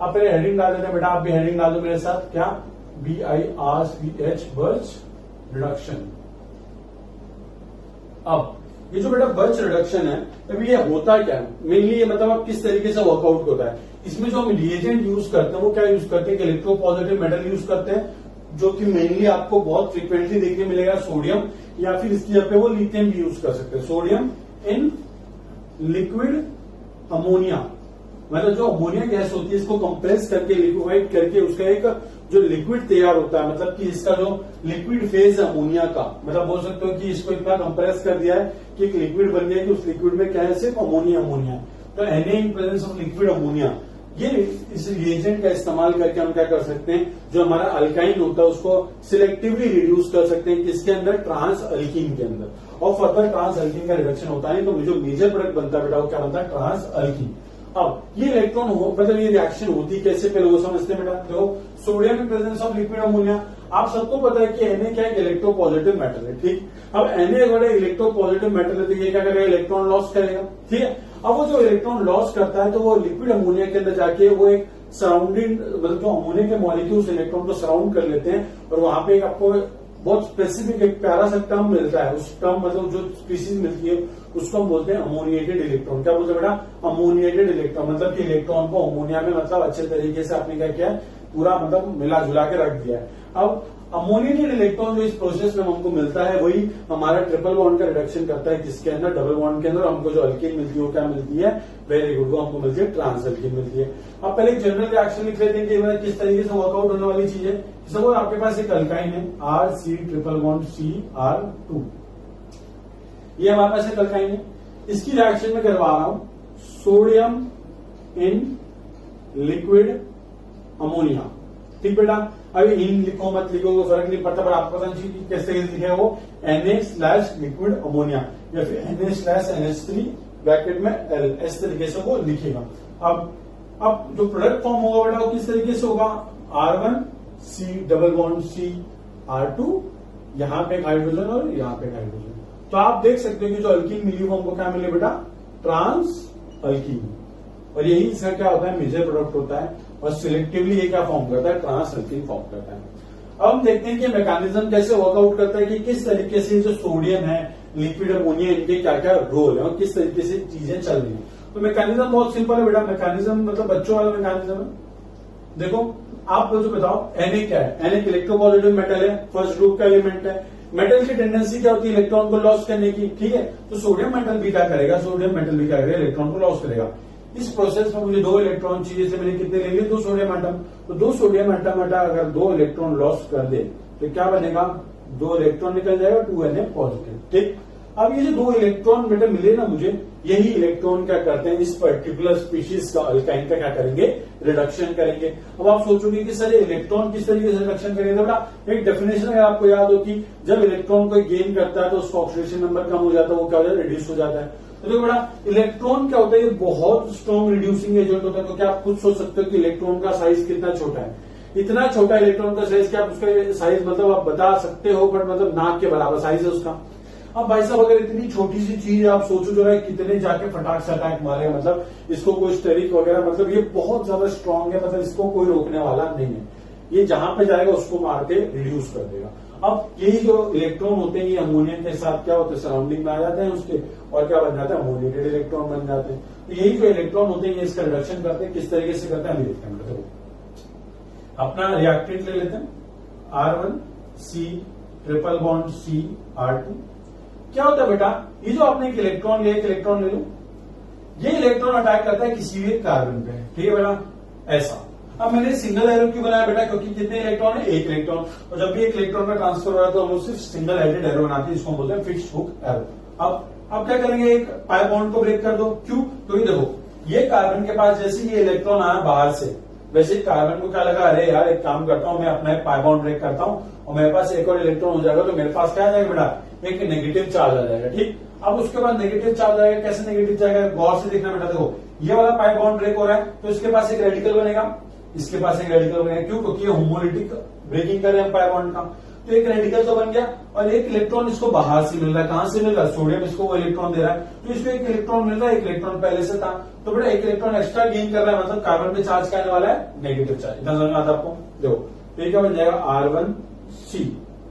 आप पहले हेडिंग डाल देते हैं बेटा, आप भी हेडिंग डाल दो मेरे साथ, क्या BIRCH बर्च रिडक्शन। अब ये जो बेटा बर्च रिडक्शन है, अभी ये होता क्या है मेनली, ये मतलब आप किस तरीके से वर्कआउट होता है। इसमें जो हम रिएजेंट यूज करते हैं वो क्या यूज करते हैं, इलेक्ट्रोपॉजिटिव मेटल यूज करते हैं, जो कि मेनली आपको बहुत फ्रीक्वेंटली देखने मिलेगा सोडियम, या फिर इसकी जगह पे वो लिथियम भी यूज कर सकते हैं। सोडियम इन लिक्विड अमोनिया, मतलब जो अमोनिया गैस होती है इसको कंप्रेस करके लिक्विफाइड करके उसका एक जो लिक्विड तैयार होता है, मतलब कि इसका जो लिक्विड फेज है अमोनिया का, मतलब बोल सकते हो कि इसको इतना कंप्रेस कर दिया है कि एक लिक्विड बन गया कि उस लिक्विड में क्या है, सिर्फ अमोनिया अमोनिया। तो Na in presence of liquid ammonia, ये इस रिएजेंट का इस्तेमाल करके हम क्या कर सकते हैं, जो हमारा अल्काइन होता है उसको सिलेक्टिवली रिड्यूस कर सकते हैं, किसके अंदर, ट्रांस अल्कीन के अंदर, और फर्दर ट्रांस अल्कीन का रिडक्शन होता है। तो जो मेजर प्रोडक्ट बनता है बेटा वो क्या बनता है, ट्रांस अल्कीन। अब ये इलेक्ट्रॉन हो मतलब ये रिएक्शन होती कैसे, पहले वो समझते हैं बेटा। देखो sodium in presence of liquid ammonia, आप सबको पता है कि Na क्या है, इलेक्ट्रोपॉजिटिव मेटल है, ठीक। अब Na अगर इलेक्ट्रोपॉजिटिव मेटल है तो ये क्या करेगा, इलेक्ट्रॉन लॉस करेगा, ठीक है। अब वो जो इलेक्ट्रॉन लॉस करता है तो वो लिक्विड अमोनिया के अंदर जाके वो एक सराउंडिंग, मतलब जो अमोनिया के मॉलिक्यूल्स इलेक्ट्रॉन को सराउंड कर लेते हैं, और वहां पे एक आपको बहुत स्पेसिफिक एक प्यारा सा टर्म मिलता है, उस टर्म मतलब जो स्पीसीज मिलती है उसको हम बोलते हैं अमोनिएटेड इलेक्ट्रॉन। क्या बोलते हैं बेटा, अमोनिएटेड इलेक्ट्रॉन, मतलब कि इलेक्ट्रॉन को अमोनिया में मतलब अच्छे तरीके से आपने क्या किया है, पूरा मतलब मिला जुला के रख दिया है। अब अमोनिएटेड इलेक्ट्रॉन जो इस प्रोसेस में हमको मिलता है वही हमारा ट्रिपल बॉन्ड का रिडक्शन करता है, जिसके अंदर डबल बॉन्ड के अंदर हमको जो अल्कीन मिलती है वो क्या मिलती है, वेरी गुड, वो हमको मिलती है ट्रांस अल्कीन मिलती है। अब पहले एक जनरल रिएक्शन लिख लेते हैं कि किस तरीके से वर्कआउट होने वाली चीज है। सपोज आपके पास एक अल्काइन है RC ट्रिपल बॉन्ड CR2, ये हमारे पास एक अल्काइन है, इसकी रिएक्शन में करवा रहा हूं सोडियम इन लिक्विड अमोनिया, ठीक बेटा। अभी इन लिखो मत लिखो तो फर्क नहीं पड़ता, पर आपको पता चाहिए कि कैसे लिखे है वो Na/लिक्विड अमोनिया या फिर Na/NH3 ब्रैकेट में L, इस तरीके से वो लिखेगा। अब जो प्रोडक्ट फॉर्म होगा बेटा वो किस तरीके से होगा, R1C डबल बॉन्ड CR2, यहां पे एक हाइड्रोजन और यहां पे एक हाइड्रोजन। तो आप देख सकते हो कि जो अल्कीन मिली वो हमको क्या मिले बेटा, ट्रांस अल्कीन, और यही इसका क्या होता है, मेजर प्रोडक्ट होता है, और सिलेक्टिवली ये क्या फॉर्म करता है, ट्रांस अल्कीन फॉर्म करता है। अब हम देखते हैं कि मैकेनिज्म कैसे वर्कआउट करता है, कि किस तरीके से जो सोडियम है, लिक्विड अमोनिया, इनके क्या क्या रोल है और किस तरीके से चीजें चल रही है। तो मैकेनिज्म बहुत सिंपल है बेटा, मैकेनिज्म मतलब बच्चों वाला मैकेनिज्म है। देखो आप मुझे बताओ Na क्या है, Na इलेक्ट्रोपॉजिटिव मेटल है, फर्स्ट ग्रुप का एलिमेंट है। मेटल की टेंडेंसी क्या होती है, इलेक्ट्रॉन को लॉस करने की, ठीक है। तो सोडियम मेटल भी क्या करेगा, सोडियम मेटल भी क्या करेगा, इलेक्ट्रॉन को लॉस करेगा। इस प्रोसेस में मुझे 2 इलेक्ट्रॉन चाहिए, से मैंने कितने ले लिए, 2 सोडियम एटम। तो 2 सोडियम एटम अगर 2 इलेक्ट्रॉन लॉस कर दे तो क्या बनेगा, 2 इलेक्ट्रॉन निकल जाएगा, 2Na पॉजिटिव, ठीक। अब ये जो 2 इलेक्ट्रॉन बेटा मिले ना मुझे, यही इलेक्ट्रॉन क्या करते हैं, इस पर्टिकुलर स्पीशीज का अल्काइन का क्या करेंगे, रिडक्शन करेंगे। अब आप सोचोगे कि सर इलेक्ट्रॉन किस तरीके से रिडक्शन करेंगे, बेटा एक डेफिनेशन अगर आपको याद हो कि जब इलेक्ट्रॉन को गेन करता है तो उसका ऑक्सीडेशन नंबर कम हो जाता है, वो क्या हो जाता है, रिड्यूस हो जाता है। तो देखो बेटा इलेक्ट्रॉन क्या होता है, ये बहुत स्ट्रॉन्ग रिड्यूसिंग एजेंट होता है। तो क्या आप खुद सोच सकते हो कि इलेक्ट्रॉन का साइज कितना छोटा है, इतना छोटा इलेक्ट्रॉन का साइज, क्या आप उसका साइज मतलब आप बता सकते हो, बट मतलब नाक के बराबर साइज है उसका। अब भाई साहब अगर इतनी छोटी सी चीज आप सोचो जो है कितने जाके फटाक से अटैक मारे, मतलब इसको कोई स्टेरिक वगैरह, मतलब ये बहुत ज्यादा स्ट्रांग है, मतलब इसको कोई रोकने वाला नहीं है, ये जहां पे जाएगा उसको मार के रिड्यूस कर देगा। अब यही जो इलेक्ट्रॉन होते हैं ये अमोनिया के साथ क्या होते हैं, सराउंडिंग में आ जाते हैं उसके, और क्या बन जाता है, अमोनिएटेड इलेक्ट्रॉन बन जाते हैं। तो यही जो इलेक्ट्रॉन होते हैं ये इसका रिडक्शन करते हैं, किस तरीके से करते हैं अभी देखते हैं। देखो अपना रिएक्टेंट ले लेते हैं, R1C ट्रिपल बॉन्ड CR2। क्या होता है बेटा, ये जो आपने एक इलेक्ट्रॉन लिया, एक इलेक्ट्रॉन ले लो, ये इलेक्ट्रॉन अटैक करता है किसी भी कार्बन पे, ठीक है बेटा, ऐसा। अब मैंने सिंगल एरो क्यों बनाया बेटा, क्योंकि कितने इलेक्ट्रॉन है, एक इलेक्ट्रॉन, और जब भी एक इलेक्ट्रॉन का ट्रांसफर हो रहा है तो हम लोग सिर्फ सिंगल हेडेड एरो बनाते हैं, जिसको हम बोलते हैं फिक्स्ड हुक एरो। अब क्या करेंगे, एक पाई बॉन्ड को ब्रेक कर दो, क्यों, क्योंकि देखो ये कार्बन के पास जैसे ये इलेक्ट्रॉन आया बाहर से, वैसे कार्बन को क्या लगा, अरे यार एक काम करता हूं मैं अपना एक पाई बॉन्ड ब्रेक करता हूं और मेरे पास एक और इलेक्ट्रॉन हो जाएगा, तो मेरे पास क्या आ जाएगा बेटा, एक नेगेटिव चार्ज आ जाएगा, ठीक। अब उसके बाद नेगेटिव चार्ज आएगा, कैसे नेगेटिव जाएगा, गौर से देखना बेटा। देखो ये वाला पाई बॉन्ड ब्रेक हो रहा है तो इसके पास एक रेडिकल बनेगा, इसके पास एक रेडिकल बनेगा, क्यों, क्योंकि ये होमोलिटिक ब्रेकिंग कर रहे हैं पाई बॉन्ड का। तो एक रेडिकल तो बन गया और एक इलेक्ट्रॉन इसको बाहर से मिल रहा है। कहां से मिल रहा है? सोडियम इसको वो इलेक्ट्रॉन दे रहा है, तो इसको एक इलेक्ट्रॉन मिल रहा है, एक इलेक्ट्रॉन पहले से था, तो बेटा एक इलेक्ट्रॉन एक्स्ट्रा गेन कर रहा है, मतलब कार्बन पे चार्ज क्या आने वाला है? Negative charge. इतना समझ में आता है आपको? देखो तो ये क्या बन जाएगा? R1C।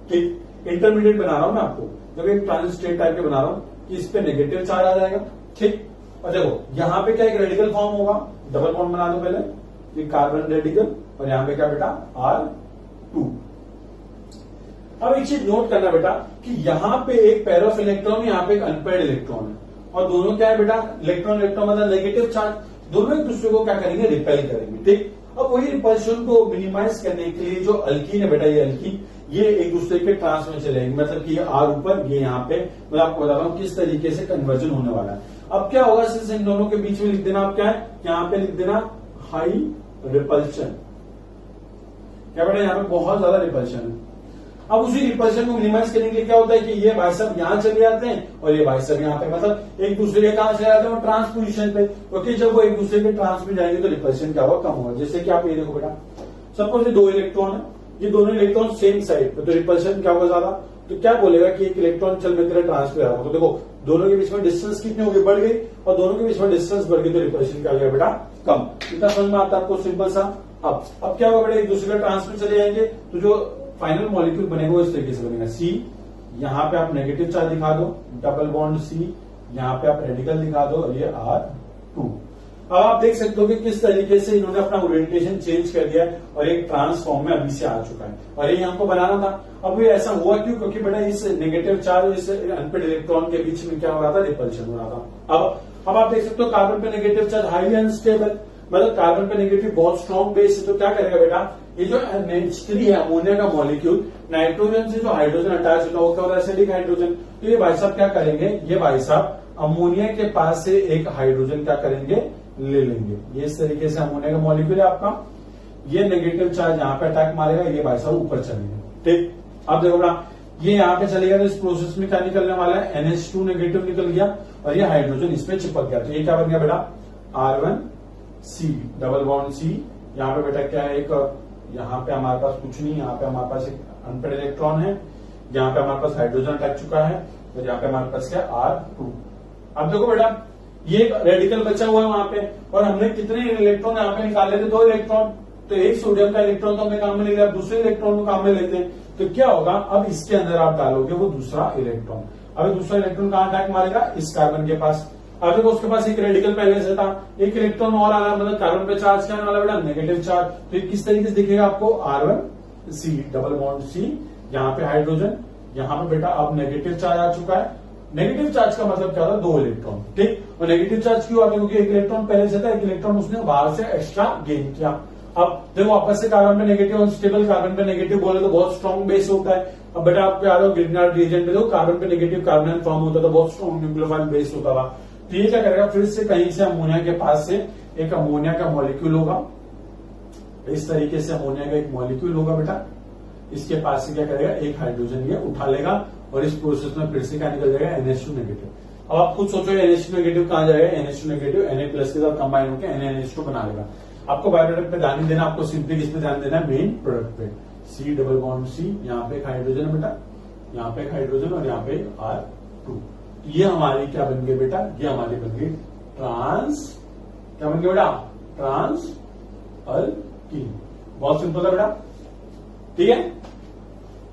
ठीक, इंटरमीडिएट बना रहा हूं मैं आपको, जब एक ट्रांजिट स्टेट टाइप के बना रहा हूं कि इस पे नेगेटिव चार्ज आ जाएगा। ठीक, और देखो यहाँ पे क्या एक रेडिकल फॉर्म होगा, डबल बॉन्ड बना दो पहले, ये कार्बन रेडिकल, और यहाँ पे क्या बेटा? R2। अब एक चीज नोट करना बेटा कि यहाँ पे एक पेयर ऑफ इलेक्ट्रॉन, यहाँ पे एक अनपेयर्ड इलेक्ट्रॉन है, और दोनों क्या है बेटा? इलेक्ट्रॉन इलेक्ट्रॉन मतलब नेगेटिव चार्ज, दोनों एक दूसरे को क्या करेंगे? रिपेल करेंगे। ठीक, अब वही रिपल्शन को मिनिमाइज करने के लिए जो अल्कीन है बेटा, ये अल्कीन ये एक दूसरे के ट्रांस में चलेंगे, मतलब कि ये R ऊपर, ये यहाँ पे, मैं आपको बता रहा हूँ किस तरीके से कन्वर्जन होने वाला है। अब क्या होगा? सिर्फ इन दोनों के बीच में लिख देना आप क्या है, यहाँ पे लिख देना हाई रिपल्शन। क्या बेटा? यहाँ पे बहुत ज्यादा रिपल्शन है। अब उसी रिपल्शन को मिनिमाइज करने के लिए क्या होता है कि ये भाई साहब यहाँ चले जाते हैं और ये भाई साहब यहाँ पे, मतलब एक दूसरे के कहां चले जाते हैं? ट्रांस पोजिशन पे, क्योंकि जब वो एक दूसरे के ट्रांस में जाएंगे तो रिपल्शन क्या होगा? कम होगा। जैसे कि आप ये देखो बेटा, सपोज ये दो इलेक्ट्रॉन है, ये दोनों इलेक्ट्रॉन सेम साइड पे, तो रिपल्शन क्या होगा? ज्यादा। तो क्या बोलेगा कि एक इलेक्ट्रॉन चल में तेरा ट्रांस पे आ रहा हो, तो देखो दोनों के बीच में डिस्टेंस कितनी होगी? बढ़ गई, और दोनों के बीच में डिस्टेंस बढ़ गई तो रिपल्शन क्या हो गया बेटा? कम। इतना समझ में आता है आपको? सिंपल सा। अब क्या होगा बेटा? एक दूसरे का ट्रांस में चले जाएंगे तो जो फाइनल मॉलिक्यूल बनेगा वो इस तरीके से बनेगा। C, यहाँ पे आप नेगेटिव चार्ज दिखा दो, डबल बॉन्ड C, यहाँ पे आप रेडिकल दिखा दो, और ये R2। अब आप देख सकते हो कि किस तरीके से इन्होंने अपना ओरिएंटेशन चेंज कर दिया है और एक ट्रांसफॉर्म में अभी से आ चुका है, और ये हमको बनाना था। अब ये ऐसा हुआ क्यों? क्योंकि बेटा इस नेगेटिव चार्ज, इस अनपेयर्ड इलेक्ट्रॉन के बीच में क्या हो रहा था? रिपल्शन हो रहा था। अब आप देख सकते हो कार्बन पे नेगेटिव चार्ज हाईली अनस्टेबल, मतलब कार्बन पे नेगेटिव बहुत स्ट्रॉन्ग बेस है, तो क्या करेगा बेटा? ये जो H3 है अमोनिया का मॉलिक्यूल, नाइट्रोजन से जो हाइड्रोजन अटैच होता है वो क्या होता है? Acidic hydrogen. तो ये भाई साहब क्या करेंगे? ये भाई साहब अमोनिया के पास से एक हाइड्रोजन क्या करेंगे? ले लेंगे। ये इस तरीके से अमोनिया का मॉलिक्यूल है आपका, ये नेगेटिव चार्ज यहाँ पे अटैक मारेगा, ये भाई साहब ऊपर चलेंगे। ठीक, अब देखो बेटा ये यहाँ पे चलेगा तो इस प्रोसेस में क्या निकलने वाला है? NH2 नेगेटिव निकल गया और ये हाइड्रोजन इसमें चिपक गया, तो ये क्या बन गया बेटा? R1C, double bond C। यहाँ पे बेटा क्या है? एक यहाँ पे हमारे पास कुछ नहीं, यहाँ पे हमारे पास एक अनपेयर्ड इलेक्ट्रॉन है, यहाँ पे हमारे पास हाइड्रोजन अटैक चुका है, और यहाँ पे हमारे पास क्या? R2। अब देखो बेटा ये एक रेडिकल बचा हुआ है वहां पे, और हमने कितने इलेक्ट्रॉन यहाँ पे निकाले थे? 2 इलेक्ट्रॉन। तो एक सोडियम का इलेक्ट्रॉन तो हमें काम में ले लिया, दूसरे इलेक्ट्रॉन को काम में लेते हैं, तो क्या होगा? अब इसके अंदर आप डालोगे वो दूसरा इलेक्ट्रॉन, अब दूसरा इलेक्ट्रॉन कहां अटैक मारेगा? इस कार्बन के पास। अब देखो उसके पास एक रेडिकल पहले से था, एक इलेक्ट्रॉन और आ रहा है, मतलब कार्बन पे चार्ज क्या आने वाला बेटा? Negative charge. तो ये किस तरीके से दिखेगा आपको? R1C, डबल बॉन्ड C, यहाँ पे हाइड्रोजन, यहाँ पे बेटा अब नेगेटिव चार्ज आ चुका है। नेगेटिव चार्ज का मतलब क्या था? 2 इलेक्ट्रॉन। ठीक, और नेगेटिव चार्ज क्यों आता है? क्योंकि एक इलेक्ट्रॉन पहले से था, एक इलेक्ट्रॉन उसने बाहर से एक्स्ट्रा गेन किया। अब देखो वापस से कार्बन पे नेगेटिव, अनस्टेबल कार्बन पे नेगेटिव बोले तो बहुत स्ट्रॉन्ग बेस होता है। अब बेटा आपको याद हो ग्रिग्नार्ड रिएजेंट में देखो कार्बन पे नेगेटिव कार्बन फॉर्म होता था, बहुत स्ट्रॉन्ग न्यूक्लियोफाइल बेस होता था। तो ये क्या करेगा? फिर से कहीं से अमोनिया के पास से एक अमोनिया का मॉलिक्यूल होगा, इस तरीके से अमोनिया का एक मॉलिक्यूल होगा बेटा, इसके पास से क्या करेगा? एक हाइड्रोजन ये उठा लेगा, और इस प्रोसेस में फिर से क्या निकल जाएगा? NH2 negative. अब आप खुद सोचो NH2 नेगेटिव कहां जाएगा? NH2 नेगेटिव Na प्लस के साथ कंबाइन होकर NaNH2 बना लेगा। आपको बायो प्रोडक्ट पे ध्यान नहीं देना, आपको सिंपली किस पे ध्यान देना है? मेन प्रोडक्ट पे। C, डबल बॉन्ड C, यहाँ पे एक हाइड्रोजन है बेटा, यहाँ पे एक हाइड्रोजन, और यहाँ पे R2। ये हमारी क्या बन गई बेटा? ये हमारी बन गई ट्रांस, क्या बन गया बेटा? Trans alkyne. बहुत सिंपल है बेटा, ठीक है,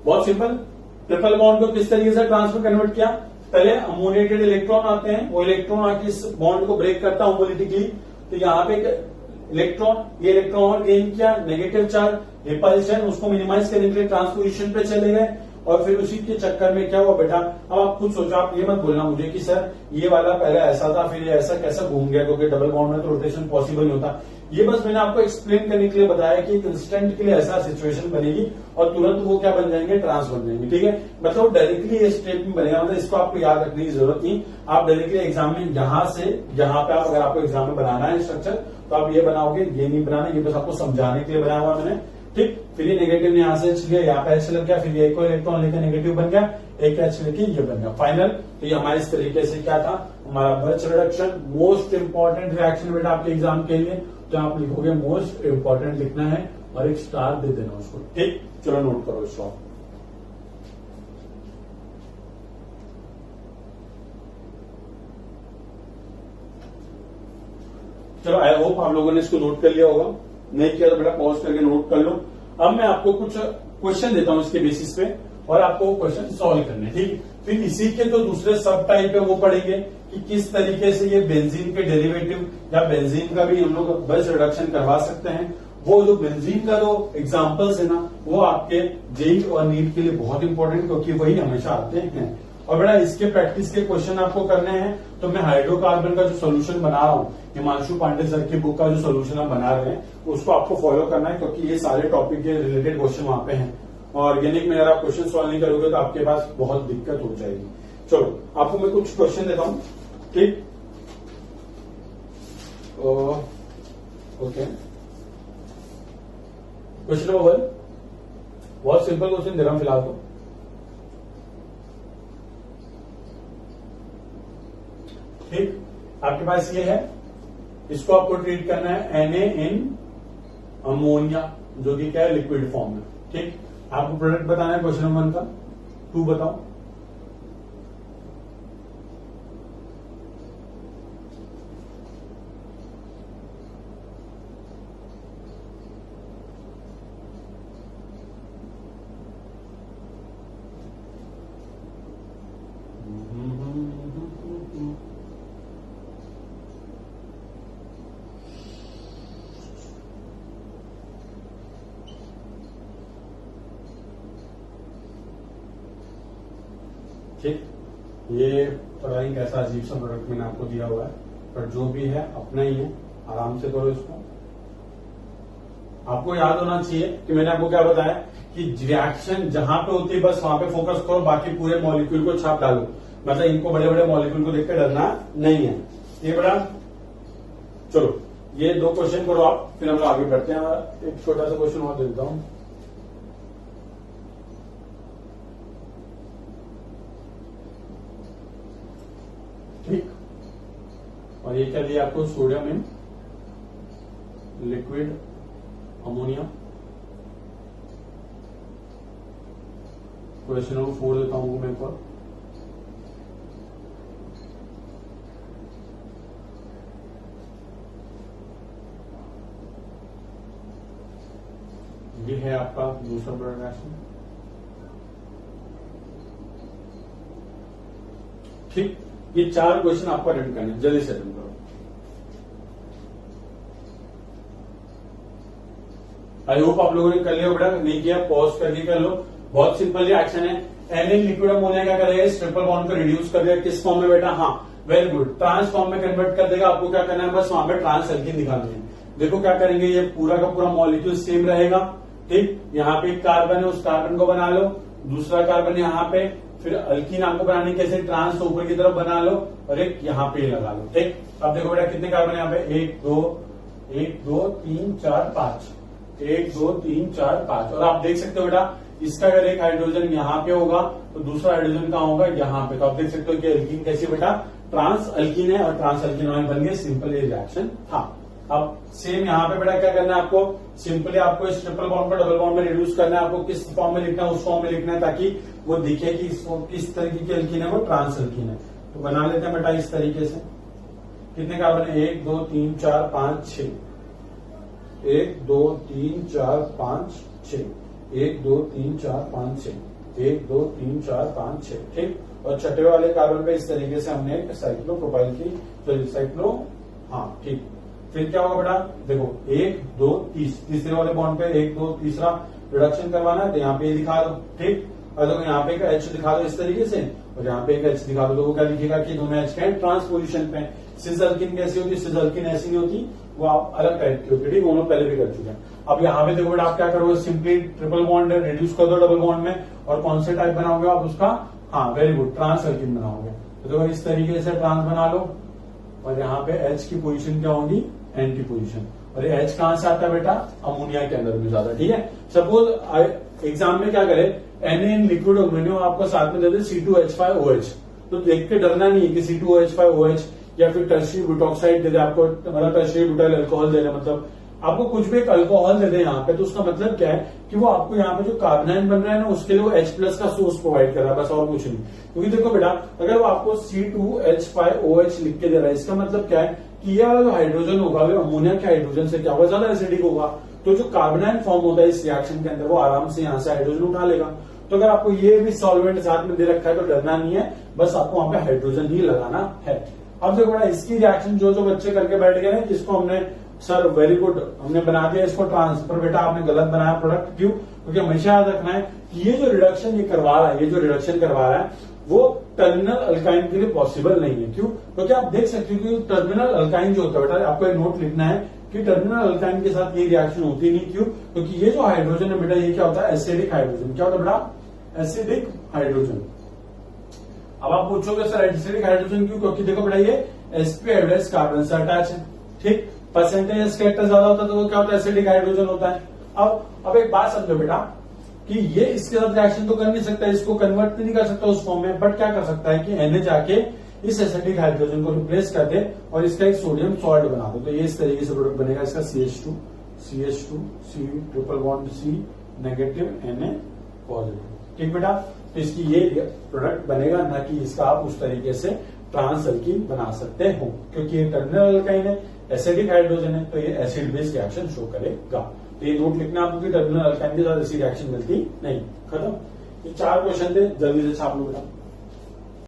बहुत सिंपल। ट्रिपल बॉन्ड को किस तरीके से ट्रांसफर कन्वर्ट किया? पहले अमोनिएटेड इलेक्ट्रॉन आते हैं, वो इलेक्ट्रॉन आके इस बॉन्ड को ब्रेक करता है होमोलिटिकली, तो यहाँ पे एक इलेक्ट्रॉन, ये इलेक्ट्रॉन और गेन किया, नेगेटिव चार्ज रिपल्शन, उसको मिनिमाइज करने के लिए ट्रांसपोजिशन पे चले गए, और फिर उसी के चक्कर में क्या हुआ बेटा? अब आप खुद सोचो, आप ये मत बोलना मुझे कि सर ये वाला पहले ऐसा था फिर ये ऐसा कैसा घूम गया, क्योंकि डबल बॉन्ड में तो रोटेशन पॉसिबल नहीं होता। ये बस मैंने आपको एक्सप्लेन करने के लिए बताया कि इंस्टेंट के लिए ऐसा सिचुएशन बनेगी और तुरंत वो क्या बन जाएंगे? ट्रांस बन जाएंगे। ठीक है, मतलब डायरेक्टली ये स्टेप में बनेगा, मतलब इसको आपको याद रखने की जरूरत नहीं। आप डायरेक्टली एग्जाम में यहां से यहाँ पे आप अगर आपको एग्जाम में बनाना है स्ट्रक्चर तो आप ये बनाओगे, ये नहीं बनाना, ये बस आपको समझाने के लिए बनाया हुआ मैंने। ठीक, फिर ये नेगेटिव ने यहां से एच लिया, यहाँ पे एच लग गया, फिर ये एक इलेक्ट्रॉन लेकर नेगेटिव बन गया, एक एच लेके ये बन गया फाइनल। तो ये हमारे इस तरीके से क्या था? हमारा birch reduction, most important reaction बेटा आपके एग्जाम के लिए। तो आप लिखोगे मोस्ट इंपॉर्टेंट लिखना है और एक स्टार दे देना उसको। ठीक, चलो नोट करो इसको। चलो आई होप आप लोगों ने इसको नोट कर लिया होगा, नहीं किया तो बेटा पॉज करके नोट कर लो। अब मैं आपको कुछ क्वेश्चन देता हूं इसके बेसिस पे और आपको वो क्वेश्चन सॉल्व करने, ठीक। फिर इसी के जो दूसरे सब टाइप है वो पढ़ेंगे कि किस तरीके से ये बेंजीन के डेरिवेटिव या बेंजीन का भी हम लोग बस रिडक्शन करवा सकते हैं। वो जो बेंजीन का जो एग्जांपल्स है ना, वो आपके जेई और नीट के लिए बहुत इंपॉर्टेंट, क्योंकि वही हमेशा आते हैं। और बेटा इसके प्रैक्टिस के क्वेश्चन आपको करने हैं, तो मैं हाइड्रोकार्बन का जो सोल्यूशन बना रहा हूँ, हिमांशु पांडे सर की बुक का जो सोल्यूशन हम बना रहे हैं, उसको आपको फॉलो करना है, क्योंकि ये सारे टॉपिक के रिलेटेड क्वेश्चन वहां पे हैं। ऑर्गेनिक में अगर आप क्वेश्चन सॉल्व नहीं करोगे तो आपके पास बहुत दिक्कत हो जाएगी। चलो आपको मैं कुछ क्वेश्चन देता हूँ, ठीक। ओके, क्वेश्चन नंबर 1 बहुत सिंपल क्वेश्चन दे रहा हूं फिलहाल तो। ठीक, आपके पास ये है, इसको आपको ट्रीट करना है Na इन अमोनिया, जो कि क्या है लिक्विड फॉर्म में, ठीक। आपको प्रोडक्ट बताना है क्वेश्चन नंबर 1 का। 2 बताओ। ठीक, ये पता नहीं कैसा अजीब सा प्रोडक्ट मैंने आपको दिया हुआ है, पर जो भी है अपना ही है, आराम से करो इसको। आपको याद होना चाहिए कि मैंने आपको क्या बताया कि रिएक्शन जहां पे होती है बस वहां पे फोकस करो, बाकी पूरे मॉलिक्यूल को छाप डालो। मतलब इनको बड़े बड़े मॉलिक्यूल को देखकर डरना नहीं है, ये बड़ा। चलो ये 2 क्वेश्चन करो आप, फिर हम लोग आगे बढ़ते हैं। एक छोटा सा क्वेश्चन और देता हूं। ठीक, और ये क्या दिया आपको, sodium in liquid ammonia. Question number 4 देता हूं मैं एक बार। ये है आपका दूसरा प्रोडक्ट रिएक्शन, ठीक। ये 4 क्वेश्चन आपको अटेंड करने हैं, जल्दी से अटेंड करो। आई होप आप लोगों ने कर लिया बेटा, नहीं किया पॉज करके कर लो। बहुत सिंपल रिएक्शन है। एन लिक्विड अमोनिया क्या करेगा, इस ट्रिपल बॉन्ड को रिड्यूस कर देगा किस फॉर्म में बेटा, हाँ वेरी गुड, ट्रांस फॉर्म में कन्वर्ट कर देगा। आपको क्या करना है, बस वहां पे ट्रांस एल्कीन निकालनी है। देखो क्या करेंगे, ये पूरा का पूरा मॉलिक्यूल सेम रहेगा, ठीक। यहाँ पे एक कार्बन है, उस कार्बन को बना लो, दूसरा कार्बन यहाँ पे, फिर अल्कीन आपको बनाने कैसे, ट्रांस ऊपर की तरफ बना लो और एक यहाँ पे लगा लो, ठीक। अब देखो बेटा कितने कार्बन है यहाँ पे, 1 2 3 4 5, 1 2 3 4 5। और आप देख सकते हो बेटा इसका अगर एक हाइड्रोजन यहाँ पे होगा तो दूसरा हाइड्रोजन कहाँ होगा, यहाँ पे। तो आप देख सकते हो कि अल्कीन कैसी बेटा, ट्रांस अल्कीन है और ट्रांस अल्कीन बन गए। सिंपल ये रिएक्शन था। अब सेम यहाँ पे बेटा क्या करना है आपको, सिंपली आपको इस ट्रिपल बॉन्ड को डबल बॉन्ड में रिड्यूस करना है। आपको किस फॉर्म में लिखना है, उस फॉर्म में लिखना है, ताकि वो दिखे कि किस तरीके की अल्कीन है, वो ट्रांस अल्कीन है। तो बना लेते हैं बेटा इस तरीके से। कितने कार्बन है, 1 2 3 4 5 6, 1 2 3 4 5 6, 1 2 3 4 5 6, 1 2 3 4 5 6, ठीक। और छठे वाले कार्बन पे इस तरीके से हमने एक साइक्लो प्रोपाइल की, तो साइक्लो, हाँ ठीक। फिर क्या होगा बेटा, देखो 1 2 तीसरे वाले बॉन्ड पे 1 2 तीसरा रिडक्शन करवाना है, तो यहाँ पे दिखा दो, ठीक। और देखो यहाँ पे एक एच दिखा दो इस तरीके से, और यहाँ पे एक एच दिखा दो, तो वो क्या लिखेगा कि दोनों एच के ट्रांस पोजिशन पे। सिस अल्कीन कैसी होती है, सिस अल्कीन ऐसी नहीं होती, वो आप अलग टाइप की होती है, ठीक। वो लोग पहले भी कर चुके हैं। अब यहाँ पे देखो बेटा आप क्या करोगे, सिंपली ट्रिपल बॉन्ड रिड्यूस कर दो डबल बॉन्ड में, और कौन से टाइप बनाओगे आप उसका, हाँ वेरी गुड, ट्रांस अल्कीन बनाओगे। तो देखो इस तरीके से ट्रांस बना लो, और यहाँ पे एच की पोजीशन क्या होगी, एंटी पोजीशन। और ये एच कहां से आता है बेटा, अमोनिया के अंदर भी ज्यादा, ठीक है। सपोज एग्जाम में क्या करे, Na लिक्विड अमोनियम आपको साथ में दे दे C2H5OH, तो देख के डरना नहीं है कि C2H5OH या फिर टर्शियरी ब्यूटॉक्साइड दे दे आपको, मतलब टर्शियरी ब्यूटाइल अल्कोहल दे दे, मतलब आपको कुछ भी एक अल्कोहल दे दे यहाँ पे, तो उसका मतलब क्या है कि वो आपको यहाँ पे जो कार्बोनाइन बन रहा है ना, उसके लिए वो H+ का सोर्स प्रोवाइड कर रहा है, बस और कुछ नहीं। क्योंकि देखो बेटा अगर वो आपको C2H5OH लिख के दे रहा है, इसका मतलब क्या है कि ये वाला जो हाइड्रोजन होगा वो अमोनिया के हाइड्रोजन से क्या होगा, ज्यादा एसिडिक होगा। तो जो कार्बोनाइल फॉर्म होता है इस रिएक्शन के अंदर वो आराम से यहाँ से हाइड्रोजन उठा लेगा। तो अगर आपको ये भी सॉल्वेंट साथ में दे रखा है तो डरना नहीं है, बस आपको वहां पे हाइड्रोजन ही लगाना है। अब देखो बेटा इसकी रिएक्शन जो जो बच्चे करके बैठ गए ना, जिसको हमने सर वेरी गुड हमने बना दिया इसको ट्रांसफर, बेटा आपने गलत बनाया प्रोडक्ट। क्यों? क्योंकि हमेशा याद रखना है कि ये जो रिडक्शन ये करवा रहा है, ये जो रिडक्शन करवा रहा है वो टर्मिनल अल्काइन के लिए पॉसिबल नहीं है। क्यों? क्योंकि आप देख सकते हो कि टर्मिनल अल्काइन जो होता है बेटा, आपको एक नोट लिखना है कि टर्मिनल अल्काइन के साथ ये रिएक्शन होती नहीं। क्यों? क्योंकि ये जो हाइड्रोजन है बेटा ये क्या होता है, एसिडिक हाइड्रोजन। क्या होता है बेटा? Acidic hydrogen. अब आप पूछोगे सर एसिडिक हाइड्रोजन क्यों? क्योंकि देखो बेटा ये sp एवरेज कार्बन से अटैच है, ठीक। परसेंटेज कैरेक्टर ज्यादा होता है तो वो क्या होता है, एसिडिक हाइड्रोजन होता है। अब एक बात समझो बेटा कि ये इसके साथ रिएक्शन तो कर नहीं सकता, इसको कन्वर्ट नहीं कर सकता उस फॉर्म में, बट क्या कर सकता है कि Na जाके इस एसिडिक हाइड्रोजन को रिप्लेस कर दे और इसका एक सोडियम सॉल्ट बना दो। तो ये इस तरीके से प्रोडक्ट बनेगा इसका CH2 C triple bond C negative Na positive, ठीक बेटा। तो इसकी ये प्रोडक्ट बनेगा, ना कि इसका आप उस तरीके से ट्रांस अल्कीन बना सकते हो, क्योंकि ये टर्मिनल अल्काइन है, एसिडिक हाइड्रोजन है, तो ये एसिड बेस रिएक्शन शो करेगा। तो ये नोट लिखना आपको कि टर्मिनल अल्काइन के साथ ऐसी रिएक्शन मिलती नहीं। खत्म। ये 4 क्वेश्चन थे, जल्दी से छाप लो बेटा।